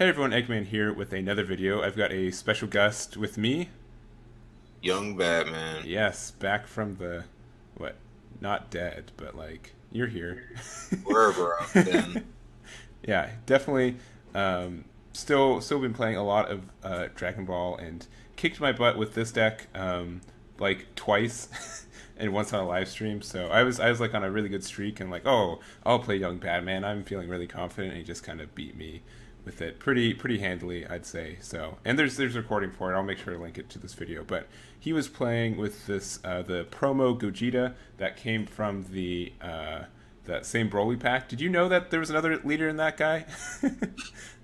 Hey everyone, Egman here with another video. I've got a special guest with me. Young Badman. Yes, back from the, what, not dead, but like, you're here. Wherever I've been. Yeah, definitely. Still been playing a lot of Dragon Ball and kicked my butt with this deck like twice and once on a live stream. So I was like on a really good streak and like, oh, I'll play Young Badman. I'm feeling really confident, and he just kind of beat me with it pretty handily, I'd say. So, and there's recording for it. I'll make sure to link it to this video. But he was playing with this the promo Gogeta that came from the that same Broly pack. Did you know that there was another leader in that guy?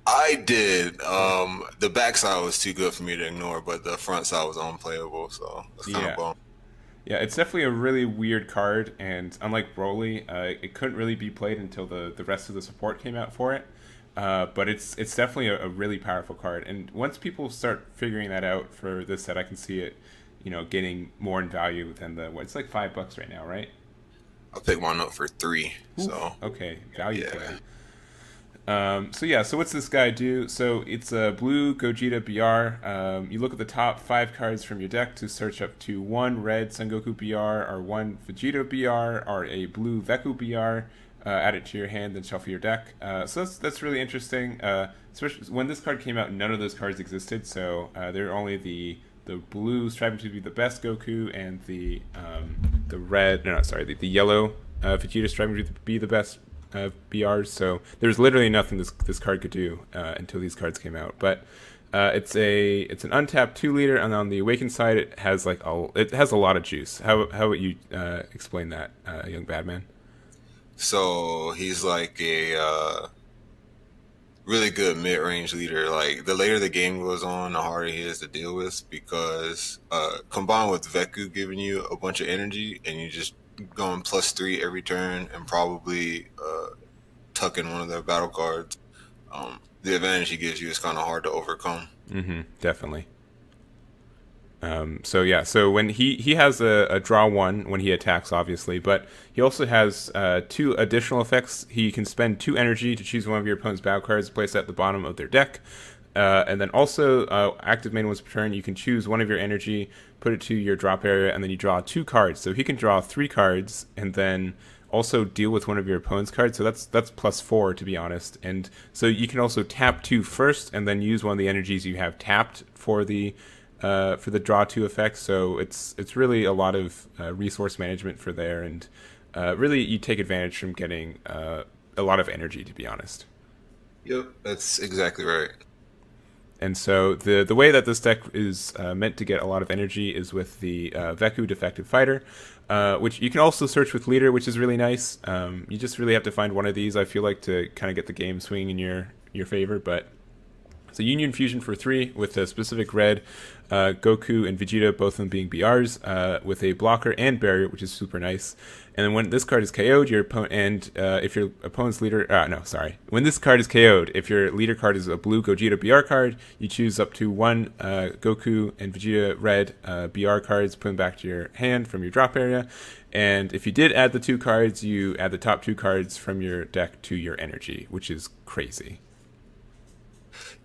I did. The backside was too good for me to ignore, but the front side was unplayable, so that's kind of Yeah. bum. Yeah, it's definitely a really weird card, and unlike Broly, it couldn't really be played until the rest of the support came out for it. But it's definitely a really powerful card, and once people start figuring that out for this set, I can see it, getting more in value than it's like $5 right now, right? I picked mine up for 3, Oof. so Okay, value yeah. play. So what's this guy do? So it's a blue Gogeta BR. You look at the top 5 cards from your deck to search up to one red Sengoku BR or one Vegeta BR or a blue Veku BR. Add it to your hand, then shuffle your deck. So that's really interesting. Especially when this card came out, none of those cards existed. So they're only the blue striving to be the best Goku and the red. No, sorry, the yellow Vegeta striving to be the best BRs. So there's literally nothing this card could do until these cards came out. But it's an untapped 2-liter, and on the awakened side, it has a lot of juice. How would you explain that, Young Badman? So he's like a really good mid-range leader. Like the later the game goes on, the harder he is to deal with because combined with Veku giving you a bunch of energy and you just going +3 every turn and probably tuck in one of their battle cards, the advantage he gives you is kind of hard to overcome. Mm-hmm, definitely. So when he has a draw 1 when he attacks, obviously, but he also has 2 additional effects. He can spend 2 energy to choose one of your opponent's battle cards, place it at the bottom of their deck. And then also, active main once per turn, you can choose one of your energy, put it to your drop area, and then you draw 2 cards. So he can draw 3 cards, and then also deal with one of your opponent's cards. So that's +4, to be honest. And so you can also tap 2 first, and then use one of the energies you have tapped for the draw 2 effect. So it's really a lot of resource management for there, and really you take advantage from getting a lot of energy, to be honest. Yep, that's exactly right. And so the way that this deck is meant to get a lot of energy is with the Veku Defective Fighter, which you can also search with Leader, which is really nice. You just really have to find one of these, I feel like, to kind of get the game swinging in your favor. But it's a Union Fusion for 3 with a specific red Goku and Vegeta, both of them being BRs, with a blocker and barrier, which is super nice. And then when this card is KO'd, your opponent, and if your opponent's leader, when this card is KO'd, if your leader card is a blue Gogeta BR card, you choose up to 1 Goku and Vegeta red BR cards, put them back to your hand from your drop area. And if you did add the 2 cards, you add the top 2 cards from your deck to your energy, which is crazy.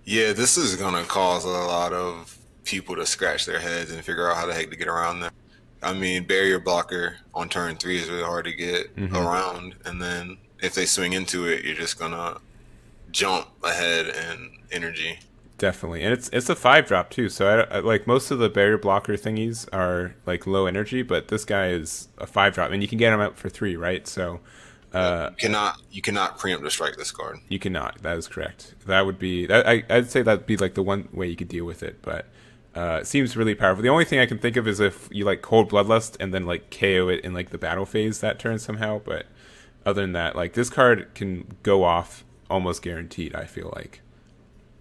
Yeah, this is gonna cause a lot of people to scratch their heads and figure out how the heck to get around them. I mean, barrier blocker on turn 3 is really hard to get around, and then if they swing into it, you're just gonna jump ahead in energy. Definitely, and it's a 5-drop too. So I like most of the barrier blocker thingies are like low energy, but this guy is a 5-drop, and you can get him out for 3, right? So You cannot preempt to strike this card. you cannot. That is correct. That would be I'd say that'd be like the one way you could deal with it, but it seems really powerful. The only thing I can think of is if you like Cold Bloodlust and then like KO it in like the battle phase that turn somehow. But other than that, like this card can go off almost guaranteed, I feel like.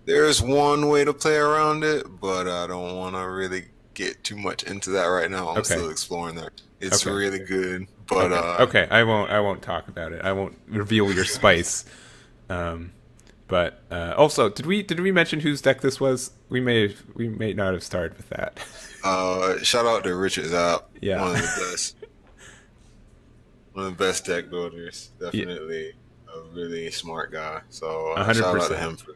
There's one way to play around it, but I don't want to really get too much into that right now. I'm Okay. still exploring that. It's Okay. really good, but Okay. I won't talk about it. I won't reveal your spice. But also, did we mention whose deck this was? We may not have started with that. shout out to Richard Zapp, Yeah. one of the best deck builders. Definitely a really smart guy. So A hundred shout out to percent. him for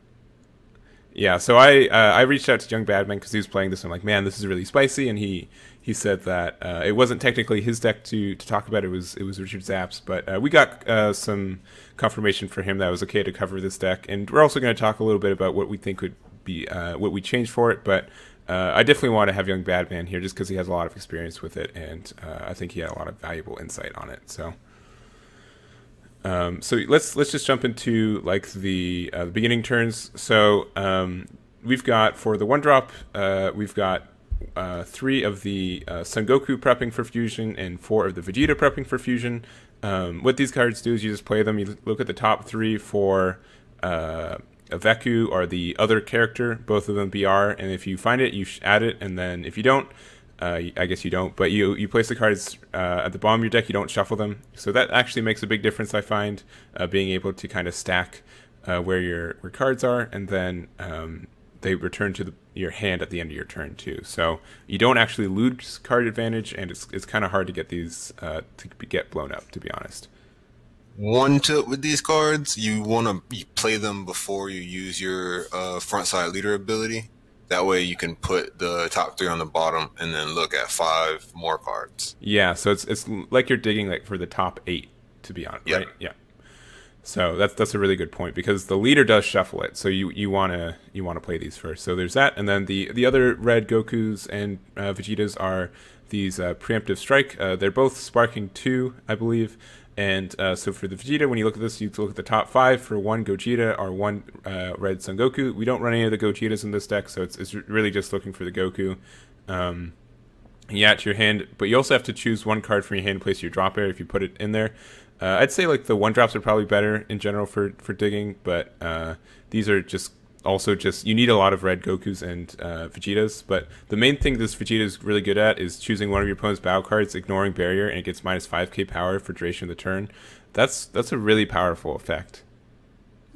Yeah, so I reached out to Yung Badman because he was playing this. And I'm like, man, this is really spicy, and he said that it wasn't technically his deck to talk about. It was Richard Zapp's, but we got some confirmation for him that it was okay to cover this deck, and we're also going to talk a little bit about what we think would be what we changed for it. But I definitely want to have Yung Badman here just because he has a lot of experience with it, and I think he had a lot of valuable insight on it. So. So let's just jump into like the beginning turns. So we've got for the 1-drop, we've got 3 of the Son Goku prepping for fusion and 4 of the Vegeta prepping for fusion. What these cards do is you just play them. You look at the top 3 for a Veku or the other character, both of them BR, and if you find it, you add it, and then if you don't, I guess you don't, but you place the cards at the bottom of your deck. You don't shuffle them, so that actually makes a big difference. I find being able to kind of stack where your cards are, and then they return to your hand at the end of your turn too. So you don't actually lose card advantage, and it's kind of hard to get these to get blown up, to be honest. One tip with these cards: you want to play them before you use your front side leader ability. That way you can put the top 3 on the bottom and then look at 5 more cards. Yeah, so it's like you're digging like for the top 8, to be honest, right? Yeah. So that's a really good point because the leader does shuffle it. So you wanna play these first. So there's that, and then the other red Gokus and Vegetas are these preemptive strike. They're both sparking 2, I believe. And so for the Vegeta, when you look at this, you look at the top 5 for 1 Gogeta or 1 red Son Goku. We don't run any of the Gogetas in this deck, so it's really just looking for the Goku. You add to your hand, but you also have to choose 1 card from your hand and place your drop area if you put it in there. I'd say like the 1-drops are probably better in general for digging, but these are just you need a lot of red Gokus and Vegetas, but the main thing this Vegeta is really good at is choosing one of your opponent's battle cards, ignoring barrier, and it gets minus 5k power for duration of the turn. That's a really powerful effect.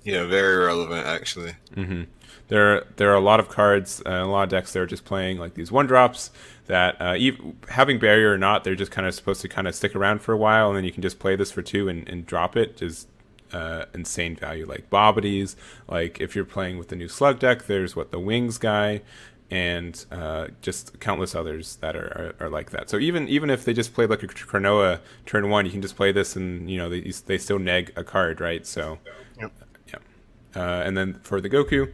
Yeah, very relevant actually. Mm-hmm. There are a lot of cards, a lot of decks that are just playing like these 1-drops that having barrier or not, they're just kind of supposed to kind of stick around for a while, and then you can just play this for 2 and drop it. Just insane value, like Babidi's. Like if you're playing with the new Slug deck, there's the Wings guy, and just countless others that are like that. So even if they just played like a Cronoa turn 1, you can just play this, and they still neg a card, right? So yep. And then for the Goku,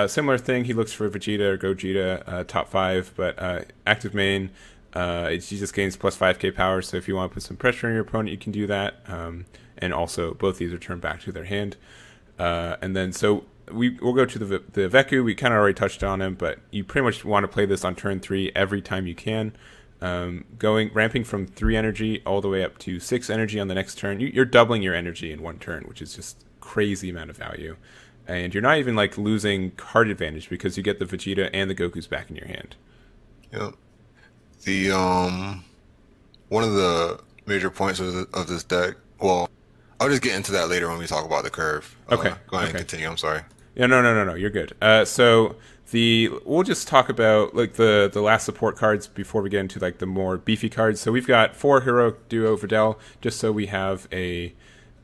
similar thing. He looks for Vegeta or Gogeta top 5, but active main. He just gains plus 5k power. So if you want to put some pressure on your opponent, you can do that. And also both these return back to their hand. And then so we'll go to the Veku. We kind of already touched on him, but you pretty much want to play this on turn 3 every time you can. Ramping from 3 energy all the way up to 6 energy on the next turn. You're doubling your energy in 1 turn, which is just crazy amount of value. And you're not even like losing card advantage because you get the Vegeta and the Gokus back in your hand. Yep. The one of the major points of this deck. Well, I'll just get into that later when we talk about the curve. Okay. Go ahead and continue. I'm sorry. Yeah, no. You're good. So we'll just talk about like the last support cards before we get into like the more beefy cards. So we've got 4 heroic duo Videl, just so we have a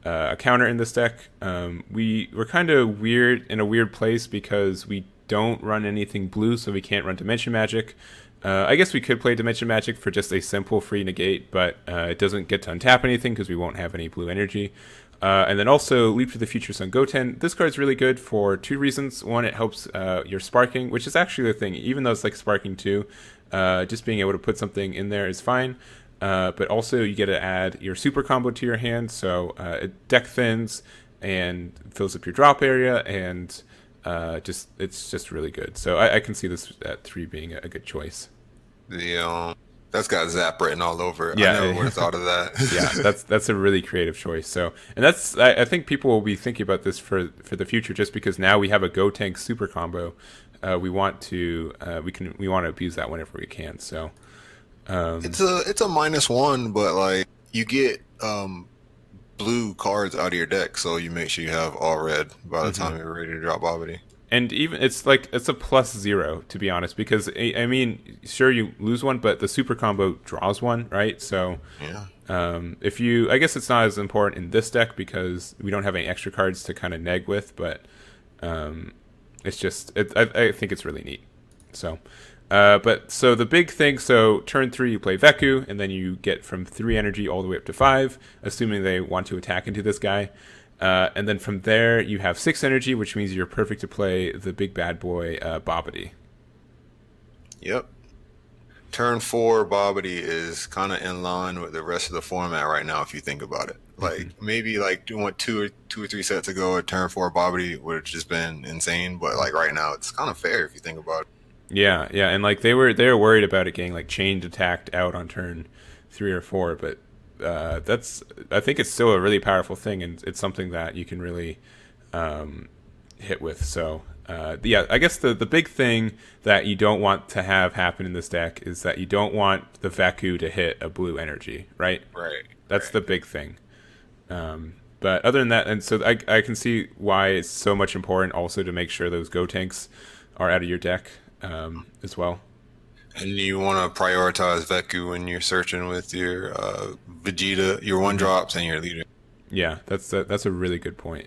counter in this deck. We're kind of in a weird place because we don't run anything blue, so we can't run Dimension Magic. I guess we could play Dimension Magic for just a simple free negate, but it doesn't get to untap anything because we won't have any blue energy. And then also Leap to the Future Son Goten. This card's really good for 2 reasons. One, it helps your sparking, which is actually the thing. Even though it's like sparking 2, just being able to put something in there is fine. But also you get to add your super combo to your hand, so it deck thins and fills up your drop area, and it's just really good. So I can see this at 3 being a good choice. That's got Zapp written all over it. Yeah, I never would have thought of that. Yeah, that's a really creative choice. So, and I think people will be thinking about this for the future, just because now we have a Go Tank super combo. We want to abuse that whenever we can. So. It's a -1, but like you get blue cards out of your deck, so you make sure you have all red by the time you're ready to drop Babidi. And even it's a +0, to be honest, because I mean, sure you lose 1, but the super combo draws 1, right? So yeah. I guess it's not as important in this deck because we don't have any extra cards to kind of neg with, but It's just I think it's really neat. So. But so the big thing, so turn 3 you play Veku, and then you get from 3 energy all the way up to 5, assuming they want to attack into this guy. And then from there you have 6 energy, which means you're perfect to play the big bad boy Babidi. Yep. Turn 4 Babidi is kind of in line with the rest of the format right now, if you think about it. Like maybe like doing two or three sets ago, a turn 4 Babidi would have just been insane, but like right now it's kind of fair if you think about it. Yeah, and like they were worried about it getting like chained attacked out on turn 3 or 4, but I think it's still a really powerful thing, and it's something that you can really hit with. So yeah, I guess the big thing that you don't want to have happen in this deck is that you don't want the Veku to hit a blue energy, right? Right. That's the big thing. But other than that, and so I can see why it's so much important also to make sure those Go tanks are out of your deck. As well. And you want to prioritize Veku when you're searching with your Vegeta, your 1-drops, and your leader. Yeah, that's a really good point.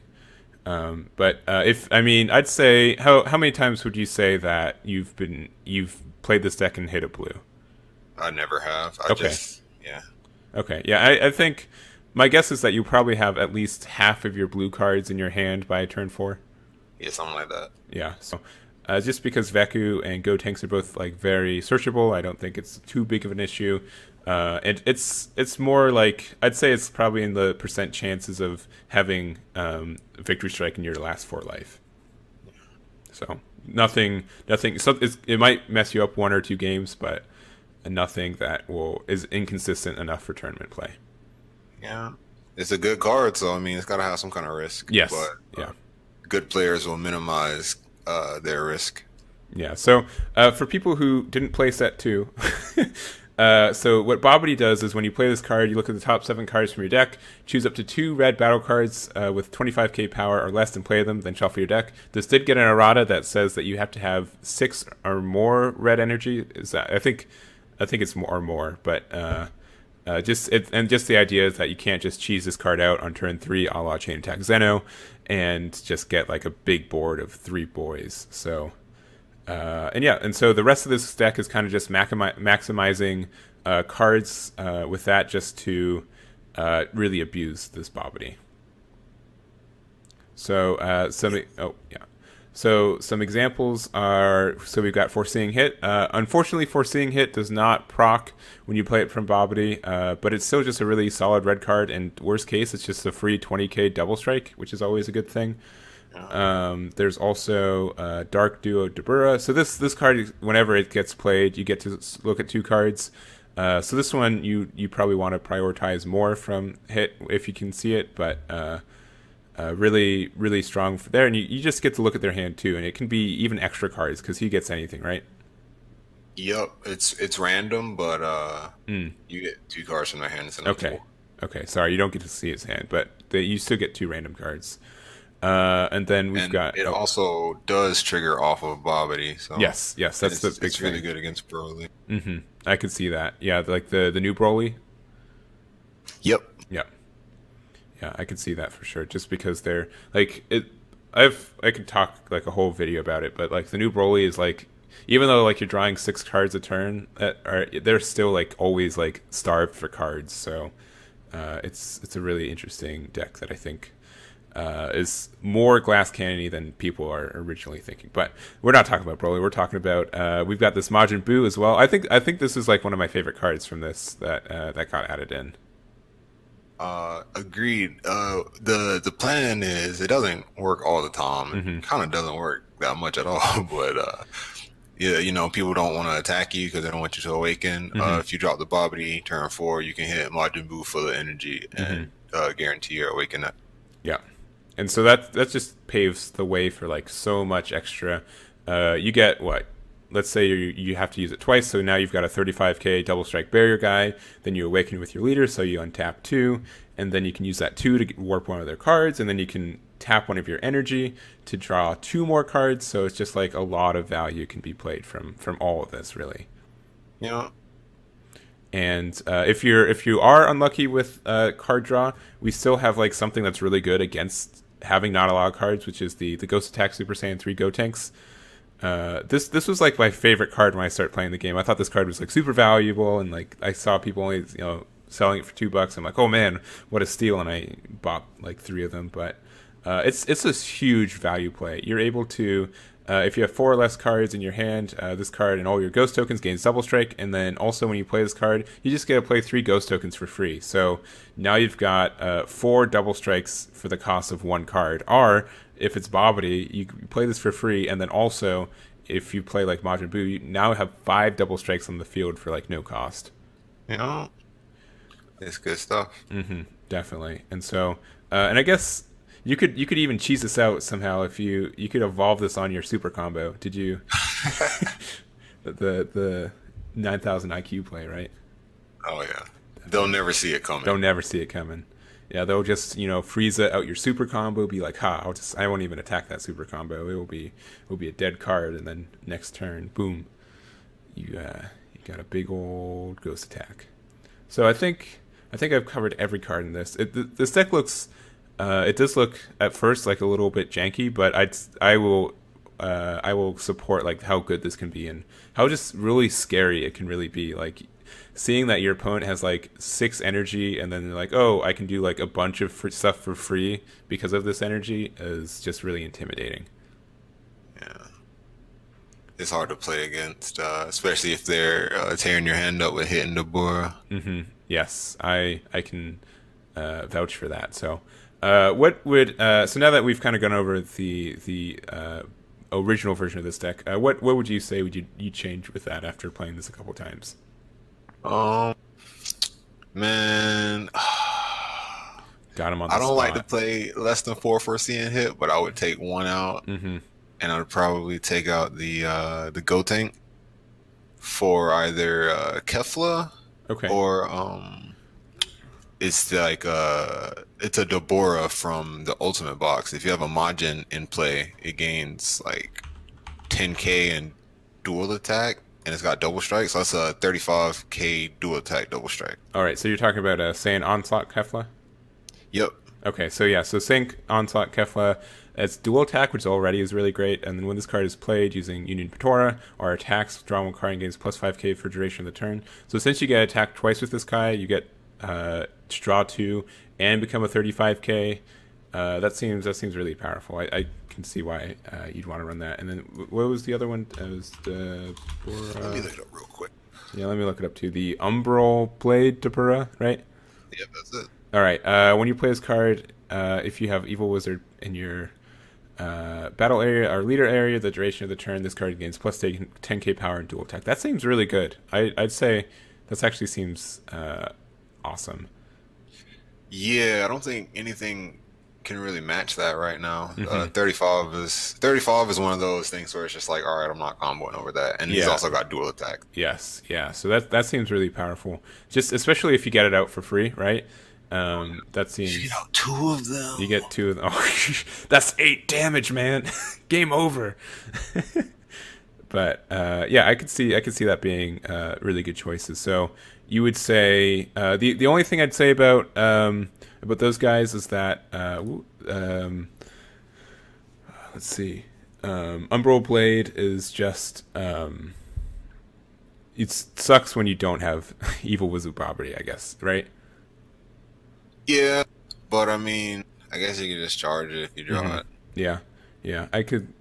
But I'd say how many times would you say that you've played this deck and hit a blue? I never have. Yeah. Okay, yeah, I think my guess is that you probably have at least half of your blue cards in your hand by turn 4. Yeah, something like that. Yeah, so. Just because Veku and Go tanks are both like very searchable, I don't think it's too big of an issue. And it's more like I'd say it's probably in the % chances of having Victory Strike in your last 4 life. So nothing. So it might mess you up 1 or 2 games, but nothing that is inconsistent enough for tournament play. Yeah, it's a good card, so I mean it's got to have some kind of risk. Yes. But yeah. Good players will minimize their risk. Yeah, so for people who didn't play set 2, so what Babidi does is when you play this card, you look at the top 7 cards from your deck, choose up to 2 red battle cards with 25k power or less and play them, then shuffle your deck. This did get an errata that says that you have to have 6 or more red energy. I think it's more, but just the idea is that you can't just cheese this card out on turn 3 a la Chain Attack Zeno and just get like a big board of 3 boys. So and so the rest of this deck is kind of just maximizing cards with that just to really abuse this Babidi. So So some examples are, so we've got Foreseeing Hit. Unfortunately, Foreseeing Hit does not proc when you play it from Babidi, but it's still just a really solid red card, and worst case, it's just a free 20k double strike, which is always a good thing. There's also Dark Duo Dabura. So this card, whenever it gets played, you get to look at 2 cards. So this one, you probably want to prioritize more from Hit if you can see it, but... really, really strong for there, and you just get to look at their hand too, and it can be even extra cards because he gets anything, right? Yep, it's random, but you get 2 cards from their hand. Okay. Sorry, you don't get to see his hand, but you still get 2 random cards. And then we've got it also does trigger off of Babidi. So yes, that's the big thing. It's really good against Broly. I could see that. Yeah, like the new Broly. Yep. Yeah, I can see that for sure. Just because they're like it, I could talk like a whole video about it, but like the new Broly is like, even though like you're drawing 6 cards a turn, they're still like always like starved for cards. So it's a really interesting deck that I think is more glass cannon-y than people are originally thinking. But we're not talking about Broly. We're talking about we've got this Majin Buu as well. I think this is like one of my favorite cards from this that got added in. Agreed. The plan is it doesn't work all the time. It kind of doesn't work that much at all. But yeah, you know, people don't want to attack you because they don't want you to awaken. If you drop the Babidi turn 4, you can hit Majin Buu full of energy and guarantee your awaken. Yeah, and so that just paves the way for like so much extra. You get what? Let's say you have to use it twice, so now you've got a 35k double strike barrier guy, then you awaken with your leader, so you untap 2, and then you can use that 2 to warp one of their cards, and then you can tap one of your energy to draw 2 more cards, so it's just like a lot of value can be played from all of this, really. Yeah. And if you are unlucky with card draw, we still have like something that's really good against having not a lot of cards, which is the Ghost Attack Super Saiyan 3 Gotenks. This was like my favorite card when I started playing the game. I thought this card was like super valuable, and like I saw people only selling it for $2. I'm like, oh man, what a steal! And I bought like 3 of them. But it's a huge value play. You're able to if you have 4 or less cards in your hand, this card and all your ghost tokens gains double strike, and then also when you play this card, you just get to play 3 ghost tokens for free. So now you've got 4 double strikes for the cost of 1 card. Or if it's Babidi, you play this for free, and then also if you play like Majin Buu, you now have 5 double strikes on the field for like no cost. Yeah, it's good stuff. Definitely. And so, and I guess you could even cheese this out somehow if you could evolve this on your super combo. Did you? the 9,000 IQ play, right? Oh yeah, they'll never see it coming. They'll never see it coming. Yeah, they'll just Frieza out your super combo, be like, ha, I won't even attack that super combo. It will be a dead card, and then next turn, boom, you got a big old ghost attack. So I think I've covered every card in this. This deck looks, it does look at first like a little bit janky, but I will support like how good this can be and how just really scary it can really be. Like seeing that your opponent has like 6 energy, and then they're like, oh, I can do like a bunch of stuff for free because of this energy, is just really intimidating. Yeah, it's hard to play against, especially if they're tearing your hand up with hitting the Bora. Yes, I can vouch for that. So, what would so now that we've kind of gone over the original version of this deck, what would you say would you change with that after playing this a couple times? Man, got him on the I don't spot. like to play less than 4 for seeing hit, but I would take 1 out, and I would probably take out the Gotenk for either Kefla, okay, or it's like it's a Deborah from the Ultimate Box. If you have a Majin in play, it gains like 10k and dual attack, and it's got double strike, so that's a 35k dual attack double strike. All right, so you're talking about Saiyan Onslaught Kefla? Yep. Okay, so yeah, so Saiyan Onslaught Kefla, it's dual attack, which already is really great, and then when this card is played using Union Patora, or attacks, draw 1 card and gains plus 5k for duration of the turn. So since you get attacked twice with this guy, you get draw 2 and become a 35k. That seems really powerful. I can see why you'd want to run that. And then what was the other one? It was the Let me look it up real quick. Yeah, let me look it up too. The Umbral Blade Deborah, right? Yep, that's it. All right. When you play this card, if you have Evil Wizard in your battle area or leader area, the duration of the turn, this card gains plus 10k power and dual attack. That seems really good. I'd say that actually seems awesome. Yeah, I don't think anything can really match that right now. 35 is one of those things where it's just like, all right, I'm not comboing over that, and he's also got dual attack. Yes, yeah. So that seems really powerful. Just especially if you get it out for free, right? That seems. You get 2 of them. You get 2 of them. Oh, that's 8 damage, man. Game over. But yeah, I could see that being really good choices. So you would say the only thing I'd say about those guys is that let's see, Umbral Blade is just it sucks when you don't have Evil Wizard Babidi, I guess, right? Yeah, but I mean, I guess you could just charge it if you draw it. Yeah, I could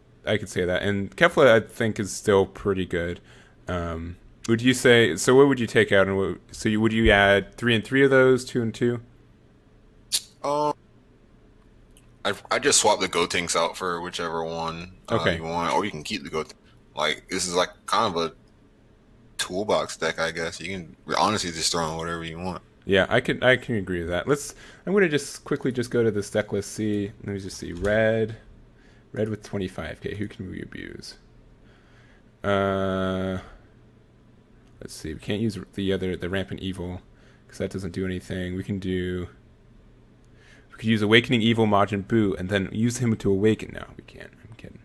say that. And Kefla, I think, is still pretty good. Would you say so? What would you take out? And would you add 3 and 3 of those, 2 and 2? I just swap the Gotenks out for whichever one you want, or you can keep the Gotenks. Like, this is like kind of a toolbox deck, I guess. You can honestly just throw in whatever you want. Yeah, I can agree with that. I'm gonna just quickly go to this deck list. Let me just see. Red with 25k. Who can we abuse? Let's see. We can't use the Rampant Evil because that doesn't do anything. We could use Awakening Evil Majin Buu and then use him to awaken. No, we can't. I'm kidding.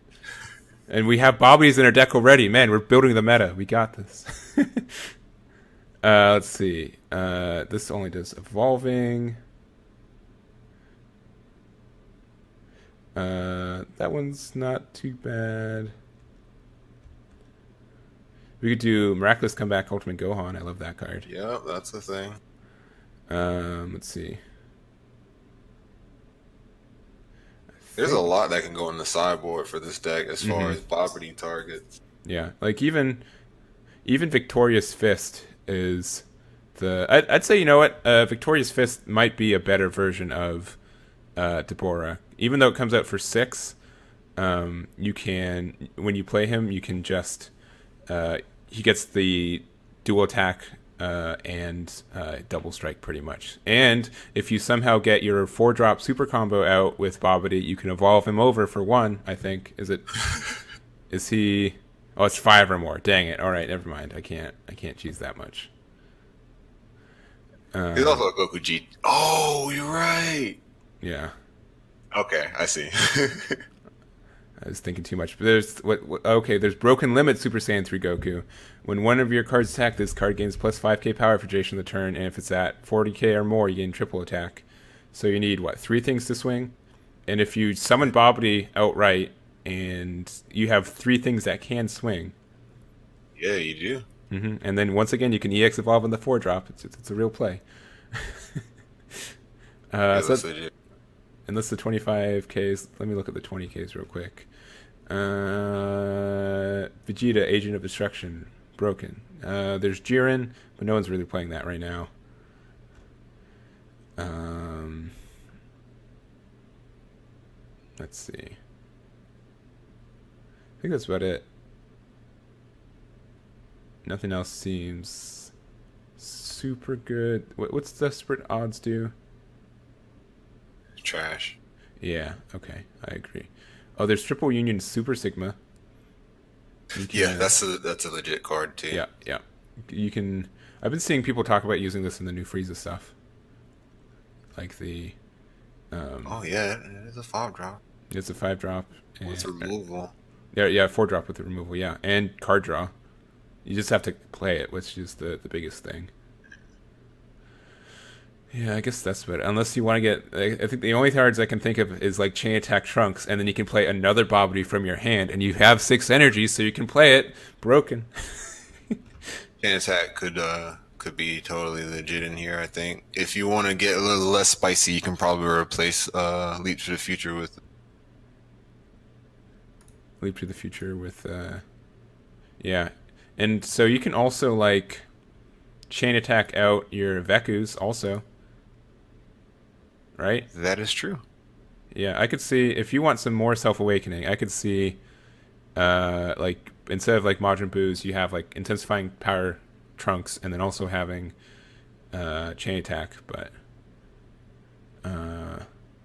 And we have Babidis in our deck already. Man, we're building the meta. We got this. Let's see. This only does evolving. That one's not too bad. We could do Miraculous Comeback Ultimate Gohan. I love that card. Yep, that's the thing. Let's see. There's a lot that can go in the sideboard for this deck as far as Babidi targets. Yeah, like even Victorious Fist is the. I'd say, you know what, Victorious Fist might be a better version of Deborah. Even though it comes out for 6, you can, when you play him, you can just he gets the dual attack and double strike pretty much. And if you somehow get your 4-drop super combo out with Babidi, you can evolve him over for 1. I think is he? Oh, it's 5 or more. Dang it! All right, never mind. I can't choose that much. He's also a Goku G. Oh, you're right. Yeah. Okay, I see. I was thinking too much. But there's okay, there's Broken Limit Super Saiyan 3 Goku. When one of your cards attack, this card gains plus 5k power for duration of the turn, and if it's at 40k or more, you gain triple attack. So you need, what, 3 things to swing? And if you summon Babidi outright, and you have 3 things that can swing. Yeah, you do. And then once again, you can EX evolve on the 4-drop. It's a real play. Yeah, that's legit. Unless the 25Ks, let me look at the 20Ks real quick. Vegeta, Agent of Destruction, broken. There's Jiren, but no one's really playing that right now. Let's see. I think that's about it. Nothing else seems super good. What's Desperate Odds do? Trash. Yeah, okay, I agree. Oh, there's Triple Union Super Sigma. Yeah, that's a legit card too. Yeah, yeah. You can. I've been seeing people talk about using this in the new Frieza stuff, like the. Oh yeah, it's a 5-drop. It's a 5-drop with removal. Yeah, 4-drop with the removal. Yeah, and card draw. You just have to play it, which is the biggest thing. Yeah, I guess that's what. Unless you want to get, I think the only cards I can think of is like Chain Attack Trunks, and then you can play another Babidi from your hand, and you have 6 energy, so you can play it broken. Chain Attack could be totally legit in here. I think if you want to get a little less spicy, you can probably replace Leap to the Future with yeah, and so you can also like Chain Attack out your Vekus also. Right? That is true. Yeah, I could see, if you want some more self-awakening, I could see, like, instead of, like, Majin Buus, you have, like, Intensifying Power Trunks, and then also having Chain Attack, but,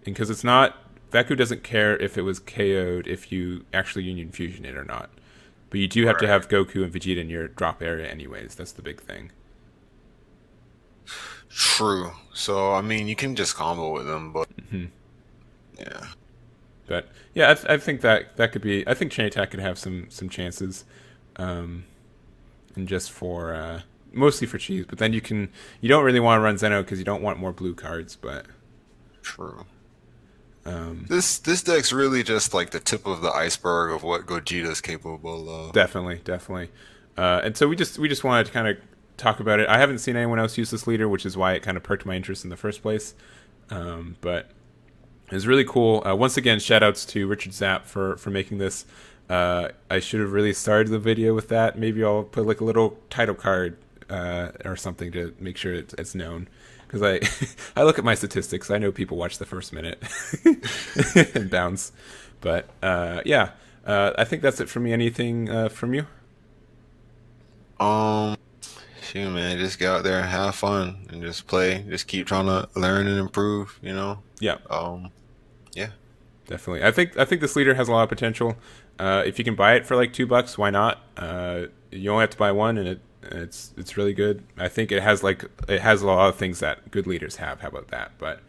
because it's not, Veku doesn't care if it was KO'd if you actually Union Fusion it or not. But you do have to have Goku and Vegeta in your drop area anyways, that's the big thing. True. So I mean, you can just combo with them, but yeah. But yeah, I think that could be. I think Chain Attack could have some chances, and just for mostly for cheese. But then you don't really want to run Zeno because you don't want more blue cards. But true. This deck's really just like the tip of the iceberg of what Gogeta's capable of. Definitely. And so we just wanted to kind of talk about it. I haven't seen anyone else use this leader, which is why it kind of perked my interest in the first place. But it was really cool. Once again, shoutouts to Richard Zapp for making this. I should have really started the video with that. Maybe I'll put like a little title card or something to make sure it's known. Because I look at my statistics. I know people watch the first minute and bounce. But yeah, I think that's it for me. Anything from you? Shoot, man, just get out there and have fun and just play. Just keep trying to learn and improve, you know? Yeah. Yeah. Definitely. I think this leader has a lot of potential. If you can buy it for like $2, why not? You only have to buy one, and it's really good. I think it has a lot of things that good leaders have. How about that? But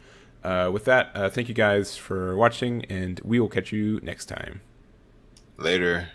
with that, thank you guys for watching, and we will catch you next time. Later.